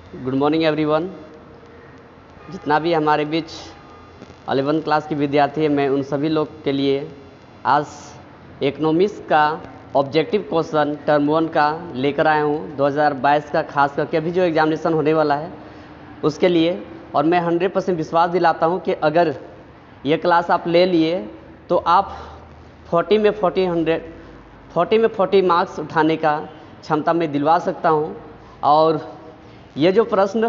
Good morning everyone. जितना भी हमारे बीच 11th क्लास के विद्यार्थी हैं, मैं उन सभी लोग के लिए आज इकोनॉमिक्स का ऑब्जेक्टिव क्वेश्चन टर्म 1 का लेकर आया हूँ 2022 का, खास करके अभी जो एग्जामिनेशन होने वाला है उसके लिए। और मैं 100% विश्वास दिलाता हूँ कि अगर ये क्लास आप ले लिए तो आप 40 में 40 मार्क्स उठाने का क्षमता मैं दिलवा सकता हूँ। और ये जो प्रश्न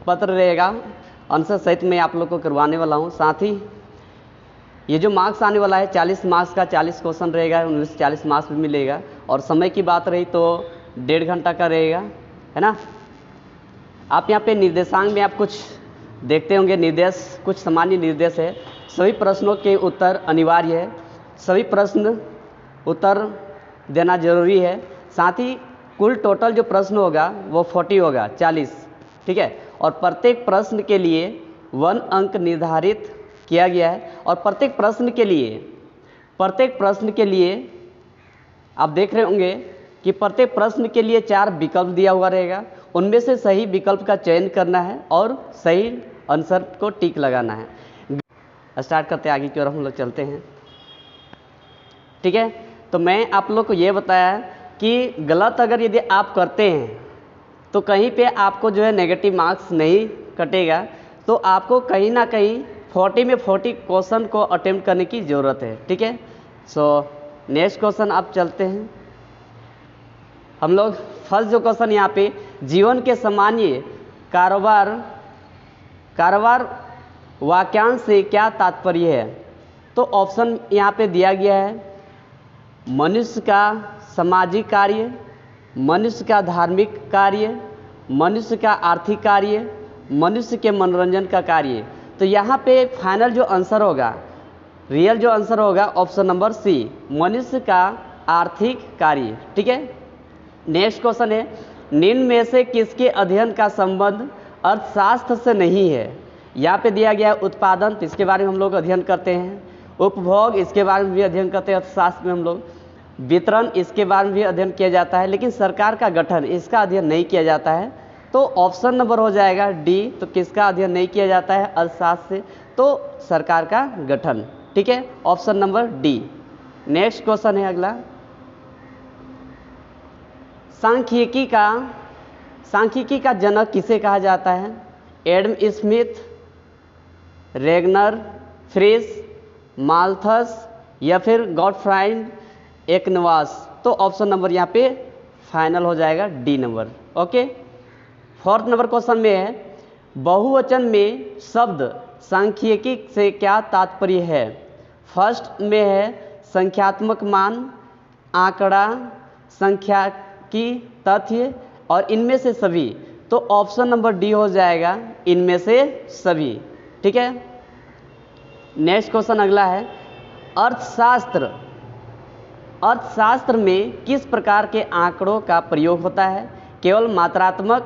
पत्र रहेगा आंसर सहित मैं आप लोग को करवाने वाला हूँ। साथ ही ये जो मार्क्स आने वाला है 40 मार्क्स का 40 क्वेश्चन रहेगा, उनमें से 40 मार्क्स भी मिलेगा। और समय की बात रही तो 1.5 घंटा का रहेगा, है ना। आप यहाँ पे निर्देशांक में आप कुछ देखते होंगे, निर्देश कुछ सामान्य निर्देश है। सभी प्रश्नों के उत्तर अनिवार्य है, सभी प्रश्न उत्तर देना जरूरी है। साथ ही कुल टोटल जो प्रश्न होगा वो 40 होगा, 40, ठीक है। और प्रत्येक प्रश्न के लिए 1 अंक निर्धारित किया गया है। और प्रत्येक प्रश्न के लिए आप देख रहे होंगे कि प्रत्येक प्रश्न के लिए 4 विकल्प दिया हुआ रहेगा। उनमें से सही विकल्प का चयन करना है और सही आंसर को टिक लगाना है। स्टार्ट करते हैं, आगे की ओर हम लोग चलते हैं, ठीक है। तो मैं आप लोग को ये बताया कि गलत अगर यदि आप करते हैं तो कहीं पे आपको जो है नेगेटिव मार्क्स नहीं कटेगा, तो आपको कहीं ना कहीं 40 में 40 क्वेश्चन को अटेम्प्ट करने की ज़रूरत है, ठीक है। सो नेक्स्ट क्वेश्चन आप चलते हैं। हम लोग फर्स्ट जो क्वेश्चन यहाँ पे, जीवन के सामान्य कारोबार वाक्यांश से क्या तात्पर्य है। तो ऑप्शन यहाँ पे दिया गया है, मनुष्य का सामाजिक कार्य, मनुष्य का धार्मिक कार्य, मनुष्य का आर्थिक कार्य, मनुष्य के मनोरंजन का कार्य। तो यहाँ पे फाइनल जो आंसर होगा, रियल जो आंसर होगा ऑप्शन नंबर सी, मनुष्य का आर्थिक कार्य, ठीक है। नेक्स्ट क्वेश्चन है, निम्न में से किसके अध्ययन का संबंध अर्थशास्त्र से नहीं है। यहाँ पे दिया गया है उत्पादन, तो इसके बारे में हम लोग अध्ययन करते हैं। उपभोग, इसके बारे में भी अध्ययन करते हैं अर्थशास्त्र में हम लोग। वितरण, इसके बारे में भी अध्ययन किया जाता है। लेकिन सरकार का गठन, इसका अध्ययन नहीं किया जाता है। तो ऑप्शन नंबर हो जाएगा डी। तो किसका अध्ययन नहीं किया जाता है अर्थशास्त्र से, तो सरकार का गठन, ठीक है, option number D. Next question है अगला, सांख्यिकी का जनक किसे कहा जाता है। Adam Smith, Ragnar, Frisch, Malthus या फिर गॉटफ्राइड एकनवास। तो ऑप्शन नंबर यहाँ पे फाइनल हो जाएगा D number, okay. Fourth number question में है, बहुवचन में शब्द सांख्यिकी से क्या तात्पर्य है। फर्स्ट में है संख्यात्मक मान, आंकड़ा, सांख्यिकी तथ्य और इनमें से सभी। तो ऑप्शन नंबर डी हो जाएगा इनमें से सभी, ठीक है। नेक्स्ट क्वेश्चन अगला है, अर्थशास्त्र में किस प्रकार के आंकड़ों का प्रयोग होता है। केवल मात्रात्मक,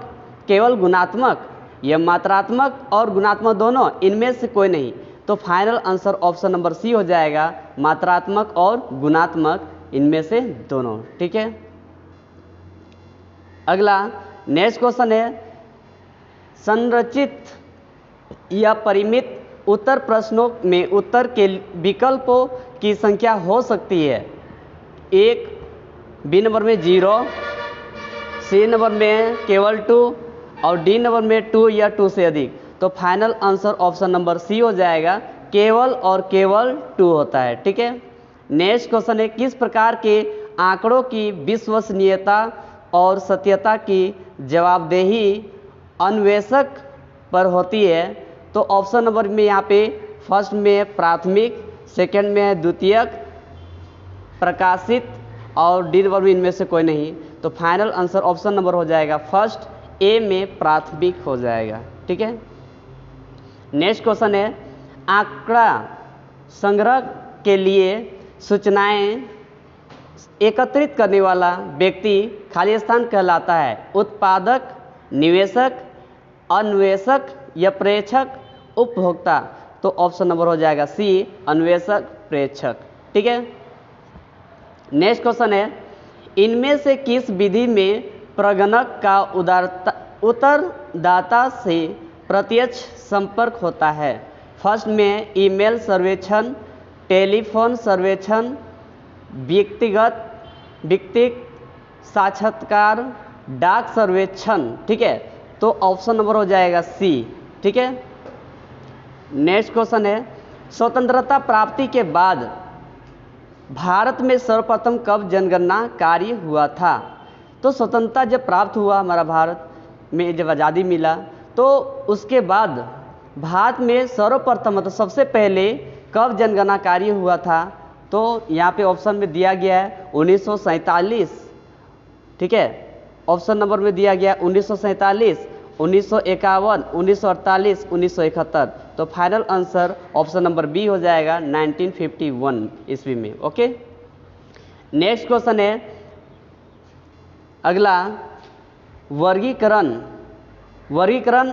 केवल गुणात्मक या मात्रात्मक और गुणात्मक दोनों, इनमें से कोई नहीं। तो final answer option number C हो जाएगा, मात्रात्मक और गुणात्मक इनमें से दोनों, ठीक है। अगला नेक्स्ट क्वेश्चन है, संरचित या परिमित उत्तर प्रश्नों में उत्तर के विकल्पों की संख्या हो सकती है। 1, बी नंबर में 0, सी नंबर में केवल 2 और डी नंबर में 2 या 2 से अधिक। तो final answer option number C हो जाएगा, केवल और केवल 2 होता है, ठीक है। नेक्स्ट क्वेश्चन है, किस प्रकार के आंकड़ों की विश्वसनीयता और सत्यता की जवाबदेही अन्वेषक पर होती है। तो ऑप्शन नंबर में यहाँ पे फर्स्ट में है प्राथमिक, सेकंड में है द्वितीयक, प्रकाशित और डी नंबर में इनमें से कोई नहीं। तो फाइनल आंसर ऑप्शन नंबर हो जाएगा फर्स्ट ए में प्राथमिक हो जाएगा, ठीक है। नेक्स्ट क्वेश्चन है, आंकड़ा संग्रह के लिए सूचनाएं एकत्रित करने वाला व्यक्ति खाली स्थान कहलाता है। उत्पादक, निवेशक, अन्वेषक या प्रेक्षक, उपभोक्ता। तो ऑप्शन नंबर हो जाएगा सी, अन्वेषक, प्रेक्षक, ठीक है। नेक्स्ट क्वेश्चन है, इनमें से किस विधि में प्रगणक का उत्तरदाता से प्रत्यक्ष संपर्क होता है। फर्स्ट में ईमेल सर्वेक्षण, टेलीफोन सर्वेक्षण, व्यक्तिगत साक्षात्कार, डाक सर्वेक्षण। ठीक है, तो ऑप्शन नंबर हो जाएगा सी। ठीक है, नेक्स्ट क्वेश्चन है, स्वतंत्रता प्राप्ति के बाद भारत में सर्वप्रथम कब जनगणना कार्य हुआ था? तो स्वतंत्रता जब प्राप्त हुआ हमारा भारत में, जब आज़ादी मिला, तो उसके बाद भारत में सर्वप्रथम मतलब सबसे पहले कब जनगणना कार्य हुआ था? तो यहाँ पे ऑप्शन में दिया गया है 1947। ठीक है, ऑप्शन नंबर में दिया गया 1947, 1951, 1948, 1971। तो final answer option number B हो जाएगा 1951 ईस्वी में। ओके, नेक्स्ट क्वेश्चन है अगला, वर्गीकरण। वर्गीकरण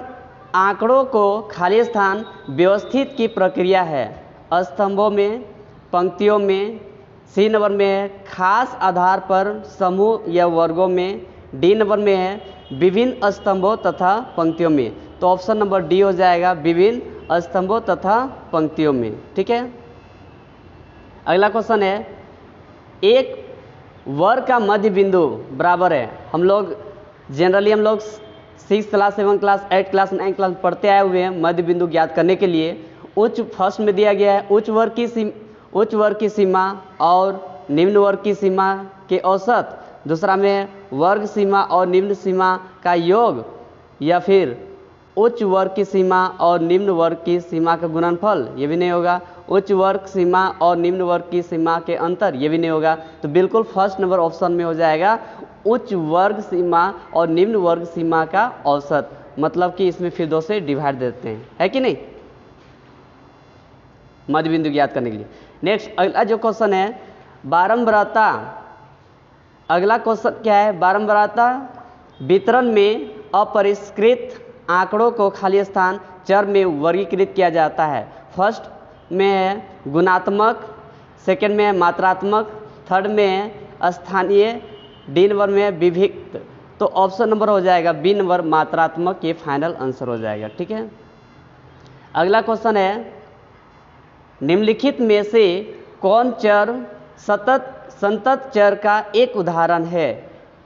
आंकड़ों को खाली स्थान व्यवस्थित की प्रक्रिया है। स्तंभों में, पंक्तियों में। सी नंबर में है खास आधार पर समूह या वर्गों में। डी नंबर में है विभिन्न स्तंभों तथा पंक्तियों में। तो ऑप्शन नंबर डी हो जाएगा विभिन्न स्तंभों तथा पंक्तियों में। ठीक है, अगला क्वेश्चन है, एक वर्ग का मध्य बिंदु बराबर है। हम लोग generally 6th class, 7th class, 8th class, 9th class पढ़ते आए हुए हैं। मध्य बिंदु ज्ञात करने के लिए उच्च, फर्स्ट में दिया गया है उच्च वर्ग की सीमा और निम्न वर्ग की सीमा के औसत। दूसरा में वर्ग सीमा और निम्न सीमा का योग, या फिर उच्च वर्ग की सीमा और निम्न वर्ग की सीमा का गुणनफल, ये भी नहीं होगा। उच्च वर्ग सीमा और निम्न वर्ग की सीमा के अंतर, ये भी नहीं होगा। तो बिल्कुल फर्स्ट नंबर ऑप्शन में हो जाएगा उच्च वर्ग सीमा और निम्न वर्ग सीमा का औसत। मतलब कि इसमें फिर 2 से डिवाइड देते हैं, है कि नहीं, मध्य बिंदु ज्ञात करने के लिए। नेक्स्ट अगला जो क्वेश्चन है, बारंबारता। अगला क्वेश्चन क्या है, बारंबारता वितरण में अपरिष्कृत आंकड़ों को खाली स्थान चर में वर्गीकृत किया जाता है। फर्स्ट में है गुणात्मक, सेकंड में है मात्रात्मक, थर्ड में है स्थानीय, डी नंबर में है विभिक्त। तो ऑप्शन नंबर हो जाएगा बी नंबर मात्रात्मक, ये फाइनल आंसर हो जाएगा। ठीक है, अगला क्वेश्चन है, निम्नलिखित में से कौन चर संतत चर का एक उदाहरण है?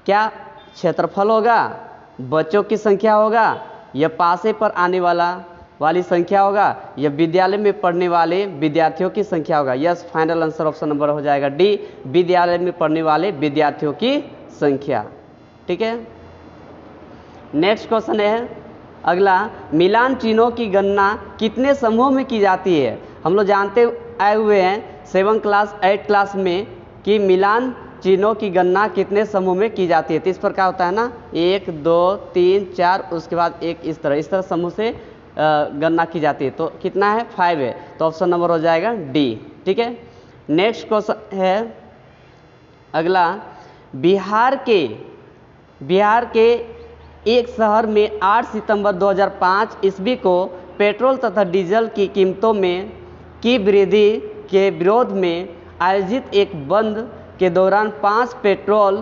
क्या क्षेत्रफल होगा, बच्चों की संख्या होगा, या पासे पर आने वाली संख्या होगा, या विद्यालय में पढ़ने वाले विद्यार्थियों की संख्या होगा? Yes, final answer option number हो जाएगा डी, विद्यालय में पढ़ने वाले विद्यार्थियों की संख्या। ठीक है, नेक्स्ट क्वेश्चन है अगला, मिलान चिन्हों की गणना कितने समूह में की जाती है? हम लोग जानते आए हुए हैं 7th क्लास, 8th क्लास में कि मिलान चिन्हों की गणना कितने समूह में की जाती है। तो इस प्रकार होता है ना, 1 2 3 4, उसके बाद एक, इस तरह समूह से गणना की जाती है। तो कितना है, 5 है। तो ऑप्शन नंबर हो जाएगा डी। ठीक है, नेक्स्ट क्वेश्चन है अगला, बिहार के एक शहर में 8 सितंबर 2005 ईस्वी को पेट्रोल तथा डीजल की कीमतों में की वृद्धि के विरोध में आयोजित एक बंद के दौरान 5 पेट्रोल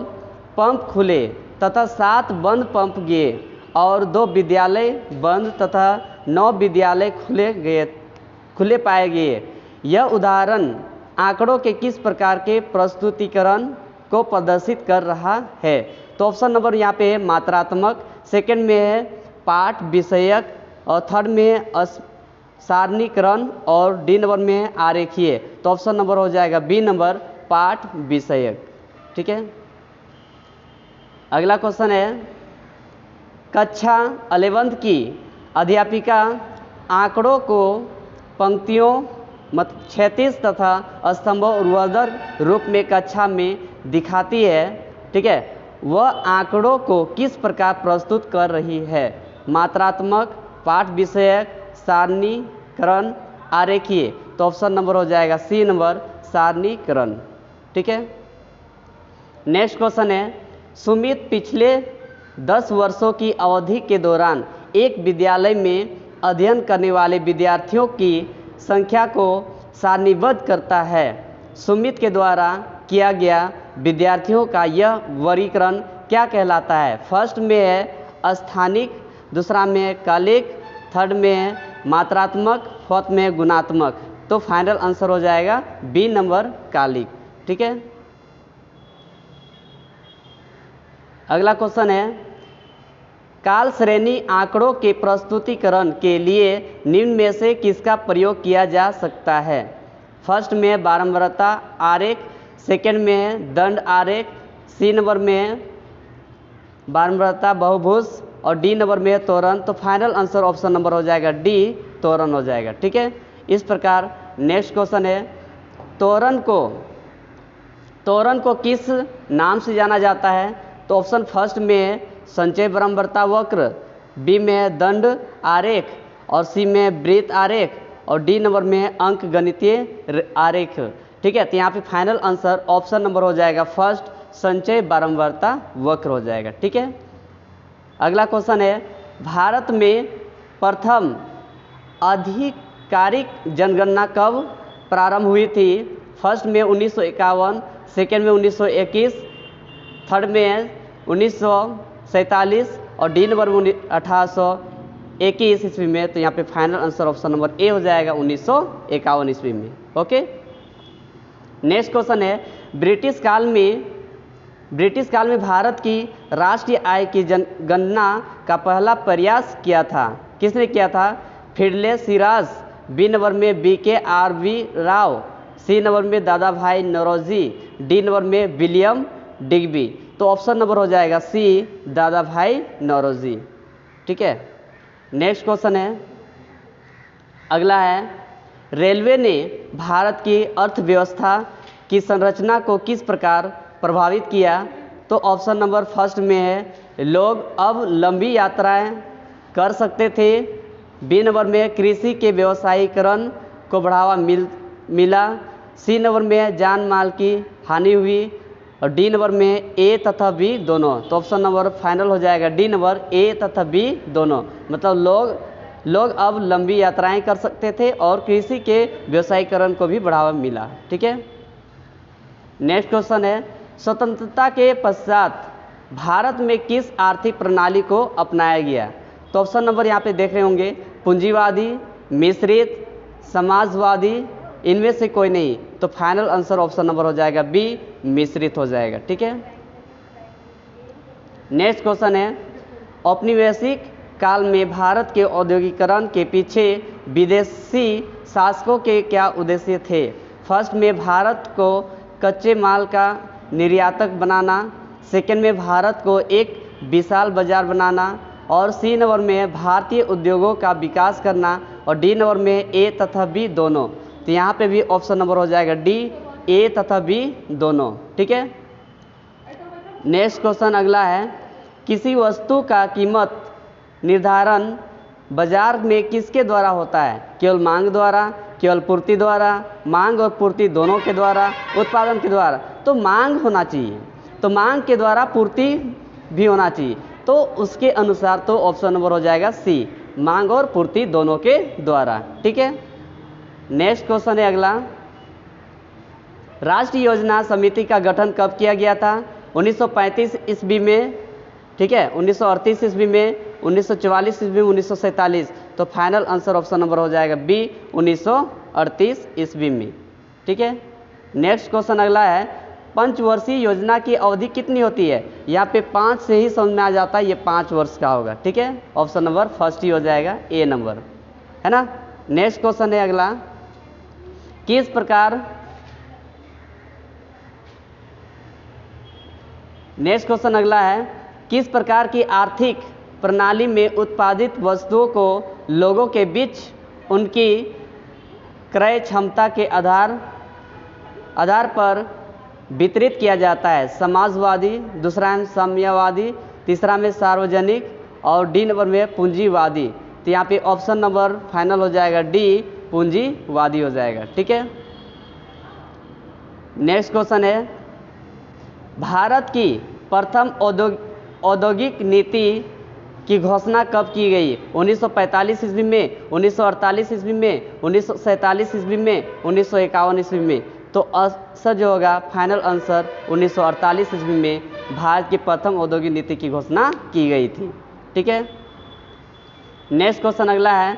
पंप खुले तथा 7 बंद पंप गए और 2 विद्यालय बंद तथा 9 विद्यालय खुले पाए गए। यह उदाहरण आंकड़ों के किस प्रकार के प्रस्तुतिकरण को प्रदर्शित कर रहा है? तो ऑप्शन नंबर यहाँ पे है मात्रात्मक, सेकंड में है पाठ विषयक, और थर्ड में है सारणीकरण, और डी नंबर में है आरेखीय। तो ऑप्शन नंबर हो जाएगा बी नंबर पाठ विषयक। ठीक है, अगला क्वेश्चन है, कक्षा 11th की अध्यापिका आंकड़ों को पंक्तियों क्षैतिज तथा स्तंभों ऊर्ध्वाधर रूप में कक्षा में दिखाती है। ठीक है, वह आंकड़ों को किस प्रकार प्रस्तुत कर रही है? मात्रात्मक, पाठ विषयक, सारणीकरण, आरेखीय। तो ऑप्शन नंबर हो जाएगा सी नंबर सारणीकरण। ठीक है, नेक्स्ट क्वेश्चन है, सुमित पिछले 10 वर्षों की अवधि के दौरान एक विद्यालय में अध्ययन करने वाले विद्यार्थियों की संख्या को सारणीबद्ध करता है। सुमित के द्वारा किया गया विद्यार्थियों का यह वर्गीकरण क्या कहलाता है? फर्स्ट में है स्थानिक, दूसरा में कालिक, थर्ड में है मात्रात्मक, फोर्थ में गुणात्मक। तो फाइनल आंसर हो जाएगा बी नंबर कालिक। ठीक है। अगला क्वेश्चन है काल श्रेणी आंकड़ों के प्रस्तुतिकरण के लिए निम्न में से किसका प्रयोग किया जा सकता है? फर्स्ट में बारंबारता आरेख, सेकंड में दंड आरेख, सी नंबर में बारंबारता बहुभुज और डी नंबर में त्वरण। तो फाइनल आंसर ऑप्शन नंबर हो जाएगा डी, त्वरण हो जाएगा। ठीक है। इस प्रकार नेक्स्ट क्वेश्चन है त्वरण को किस नाम से जाना जाता है? तो ऑप्शन फर्स्ट में संचय बारंबारता वक्र, बी में दंड आरेख और सी में वृत्त आरेख और डी नंबर में अंक गणितीय आरेख। ठीक है। तो यहाँ पे फाइनल आंसर ऑप्शन नंबर हो जाएगा फर्स्ट, संचय बारंबारता वक्र हो जाएगा। ठीक है। अगला क्वेश्चन है भारत में प्रथम आधिकारिक जनगणना कब प्रारंभ हुई थी? फर्स्ट में 1951, सेकेंड में 1921, थर्ड में 1947 और डी नंबर में 1821 ईस्वी में। तो यहाँ पे final answer option number A हो जाएगा 1951 ईस्वी में। ओके। नेक्स्ट क्वेश्चन है ब्रिटिश काल में भारत की राष्ट्रीय आय की गणना का पहला प्रयास किया था? किसने किया था? फिडले सिराज, बी नंबर में BKRV राव, सी नंबर में दादा भाई नौरोजी, डी नंबर में विलियम डिग्बी। तो ऑप्शन नंबर हो जाएगा सी, दादा भाई नौरोजी। ठीक है। नेक्स्ट क्वेश्चन है अगला है रेलवे ने भारत की अर्थव्यवस्था की संरचना को किस प्रकार प्रभावित किया? तो ऑप्शन नंबर फर्स्ट में है लोग अब लंबी यात्राएं कर सकते थे, बी नंबर में कृषि के व्यवसायीकरण को बढ़ावा मिला, सी नंबर में जान माल की हानि हुई और डी नंबर में ए तथा बी दोनों। तो ऑप्शन नंबर फाइनल हो जाएगा डी नंबर, ए तथा बी दोनों। मतलब लोग अब लंबी यात्राएं कर सकते थे और कृषि के व्यवसायीकरण को भी बढ़ावा मिला। ठीक है। नेक्स्ट क्वेश्चन है स्वतंत्रता के पश्चात भारत में किस आर्थिक प्रणाली को अपनाया गया? तो ऑप्शन नंबर यहाँ पे देख रहे होंगे पूंजीवादी, मिश्रित, समाजवादी, इनमें से कोई नहीं। तो फाइनल आंसर ऑप्शन नंबर हो जाएगा बी, मिश्रित हो जाएगा। ठीक है। नेक्स्ट क्वेश्चन है औपनिवेशिक काल में भारत के औद्योगिकरण के पीछे विदेशी शासकों के क्या उद्देश्य थे? फर्स्ट में भारत को कच्चे माल का निर्यातक बनाना, सेकंड में भारत को एक विशाल बाजार बनाना और सी नंबर में भारतीय उद्योगों का विकास करना और डी नंबर में ए तथा बी दोनों। तो यहाँ पे भी ऑप्शन नंबर हो जाएगा डी, ए तथा बी दोनों। ठीक है। नेक्स्ट क्वेश्चन अगला है किसी वस्तु का कीमत निर्धारण बाजार में किसके द्वारा होता है? केवल मांग द्वारा, केवल पूर्ति द्वारा, मांग और पूर्ति दोनों के द्वारा, उत्पादन के द्वारा? तो मांग होना चाहिए, तो मांग के द्वारा पूर्ति भी होना चाहिए। तो उसके अनुसार तो ऑप्शन नंबर हो जाएगा सी, मांग और पूर्ति दोनों के द्वारा। ठीक है। नेक्स्ट क्वेश्चन है अगला राष्ट्रीय योजना समिति का गठन कब किया गया था? 1935 ईस्वी में, ठीक है, 1938 ईस्वी में, 1944 ईस्वी में, 1947। तो फाइनल आंसर ऑप्शन नंबर हो जाएगा बी, 1938 ईस्वी में। ठीक है। नेक्स्ट क्वेश्चन अगला है पंचवर्षीय योजना की अवधि कितनी होती है? यहाँ पे 5 से ही समझ में आ जाता है, ये 5 वर्ष का होगा। ठीक है। ऑप्शन नंबर फर्स्ट ही हो जाएगा, ए नंबर, है ना। नेक्स्ट क्वेश्चन है अगला किस प्रकार नेक्स्ट क्वेश्चन अगला है किस प्रकार की आर्थिक प्रणाली में उत्पादित वस्तुओं को लोगों के बीच उनकी क्रय क्षमता के आधार पर वितरित किया जाता है? समाजवादी, दूसरा में साम्यवादी, तीसरा में सार्वजनिक और डी नंबर में पूंजीवादी। तो यहाँ पे ऑप्शन नंबर फाइनल हो जाएगा डी, पूंजीवादी हो जाएगा। ठीक है। नेक्स्ट क्वेश्चन है भारत की प्रथम औद्योगिक नीति की घोषणा कब की गई? 1945 ईस्वी में, 1948 ईस्वी में, 1947 ईस्वी में, 1951 ईस्वी में? तो आंसर जो होगा फाइनल आंसर 1948 ईस्वी में भारत की प्रथम औद्योगिक नीति की घोषणा की गई थी। ठीक है। नेक्स्ट क्वेश्चन अगला है,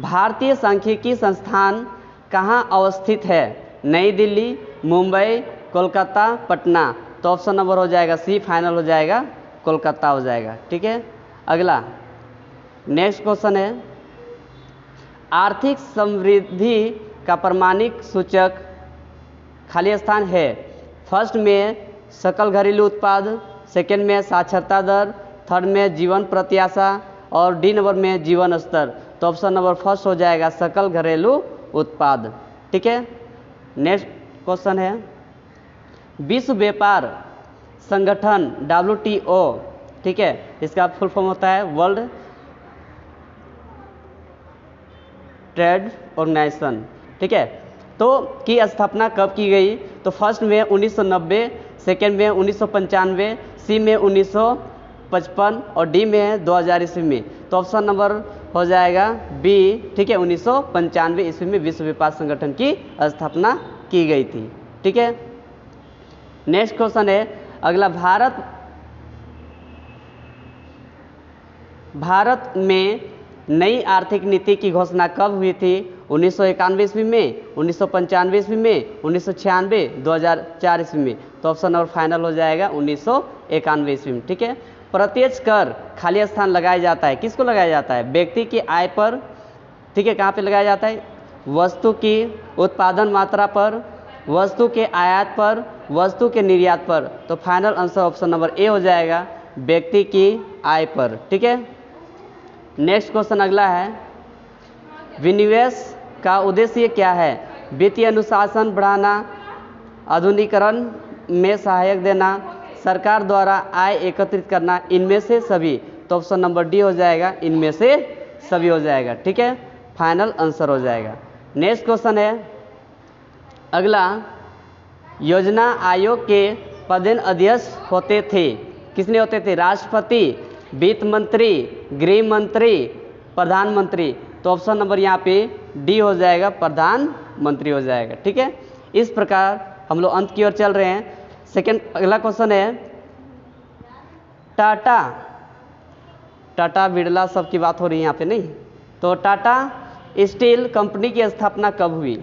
भारतीय सांख्यिकी संस्थान कहाँ अवस्थित है? नई दिल्ली, मुंबई, कोलकाता, पटना। तो ऑप्शन नंबर हो जाएगा सी, फाइनल हो जाएगा कोलकाता हो जाएगा। ठीक है। अगला नेक्स्ट क्वेश्चन है, आर्थिक समृद्धि का प्रमाणिक सूचक खाली स्थान है। फर्स्ट में सकल घरेलू उत्पाद, सेकेंड में साक्षरता दर, थर्ड में जीवन प्रत्याशा और डी नंबर में जीवन स्तर। तो ऑप्शन नंबर फर्स्ट हो जाएगा सकल घरेलू उत्पाद। ठीक है। नेक्स्ट क्वेश्चन है, विश्व व्यापार संगठन WTO, ठीक है, इसका फुल फॉर्म होता है वर्ल्ड ट्रेड ऑर्गेनाइजेशन। ठीक है। तो की स्थापना कब की गई? तो फर्स्ट में 1990, सेकेंड में 1995, सी में 1955 और डी में है 2000 ईस्वी में। तो ऑप्शन नंबर हो जाएगा बी। ठीक है, 1995 ईस्वी में विश्व व्यापार संगठन की स्थापना की गई थी। ठीक है। नेक्स्ट क्वेश्चन है अगला, भारत में नई आर्थिक नीति की घोषणा कब हुई थी? 1991 ईस्वी में, 1995 ईस्वी में, 1996, 2004 ईस्वी में। तो ऑप्शन नंबर फाइनल हो जाएगा 1991 ईस्वी में। ठीक है। प्रत्यक्ष कर खाली स्थान लगाया जाता है, किसको लगाया जाता है? व्यक्ति की आय पर। ठीक है, कहाँ पे लगाया जाता है? वस्तु की उत्पादन मात्रा पर, वस्तु के आयात पर, वस्तु के निर्यात पर। तो final answer option number A हो जाएगा व्यक्ति की आय पर। ठीक है। नेक्स्ट क्वेश्चन अगला है, विनिवेश का उद्देश्य क्या है? वित्तीय अनुशासन बढ़ाना, आधुनिकीकरण में सहायक देना, सरकार द्वारा आय एकत्रित करना, इनमें से सभी। तो ऑप्शन नंबर डी हो जाएगा इनमें से सभी हो जाएगा। ठीक है, फाइनल आंसर हो जाएगा। नेक्स्ट क्वेश्चन है अगला, योजना आयोग के पदेन अध्यक्ष होते थे, किसने होते थे? राष्ट्रपति, वित्त मंत्री, गृह मंत्री, प्रधानमंत्री। तो ऑप्शन नंबर यहाँ पे डी हो जाएगा प्रधानमंत्री हो जाएगा। ठीक है। इस प्रकार हम लोग अंत की ओर चल रहे हैं। सेकंड अगला क्वेश्चन है, टाटा बिरला सब की बात हो रही है यहाँ पे नहीं। तो टाटा स्टील कंपनी की स्थापना कब हुई?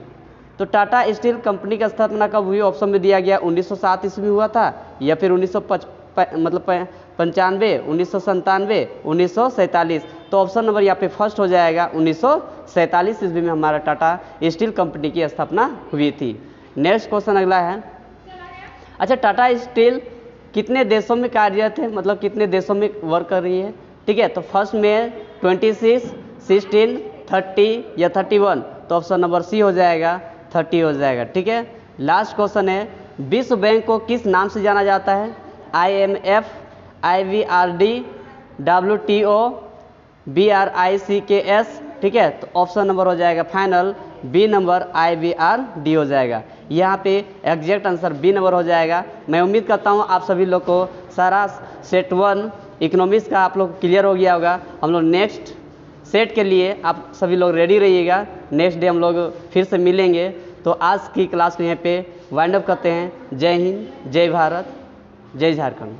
तो टाटा स्टील कंपनी की स्थापना कब हुई? ऑप्शन में दिया गया 1907 ईस्वी में हुआ था, या फिर 1995, 1997, 1947। तो ऑप्शन नंबर यहाँ पे फर्स्ट हो जाएगा 1947 ईस्वी में हमारा टाटा स्टील कंपनी की स्थापना हुई थी। नेक्स्ट क्वेश्चन अगला है, अच्छा टाटा स्टील कितने देशों में कार्यरत है, मतलब कितने देशों में वर्क कर रही है? ठीक है। तो फर्स्ट में 26, 16, 30 या 31। तो ऑप्शन नंबर सी हो जाएगा 30 हो जाएगा। ठीक है। लास्ट क्वेश्चन है, विश्व बैंक को किस नाम से जाना जाता है? IMF, IVRD, WTO, BRICS। ठीक है। तो ऑप्शन नंबर हो जाएगा फाइनल बी नंबर IVRD हो जाएगा। यहाँ पे एग्जैक्ट आंसर बी नंबर हो जाएगा। मैं उम्मीद करता हूँ आप सभी लोग को सारा सेट 1 इकोनॉमिक्स का आप लोग क्लियर हो गया होगा। हम लोग नेक्स्ट सेट के लिए आप सभी लोग रेडी रहिएगा। नेक्स्ट डे हम लोग फिर से मिलेंगे। तो आज की क्लास को यहाँ पे वाइंड अप करते हैं। जय हिंद, जय भारत, जय झारखंड।